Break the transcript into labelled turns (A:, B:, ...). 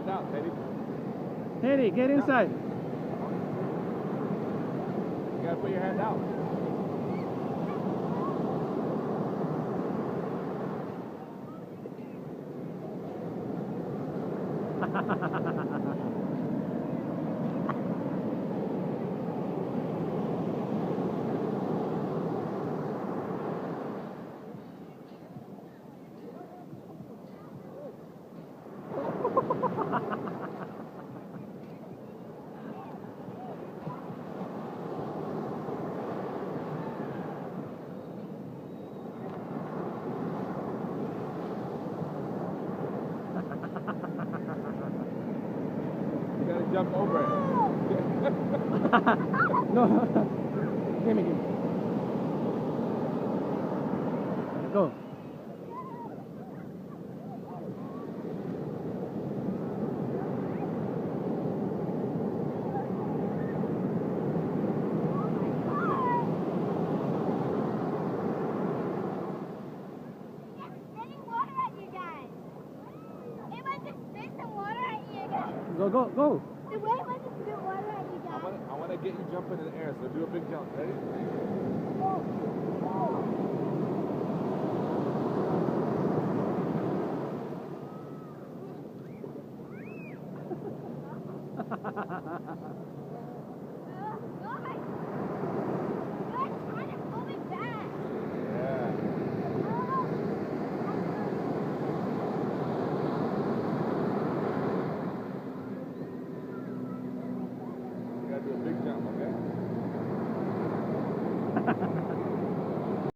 A: hand out, Teddy.
B: Teddy, get inside.
A: You gotta put your hand out. You gotta jump over it.
B: No. Give me. Go. Go, go, go.
C: The way was to spit water at you guys.
A: I wanna get you jumping in the air, so do a big jump. Ready?
B: Ha ha ha ha ha.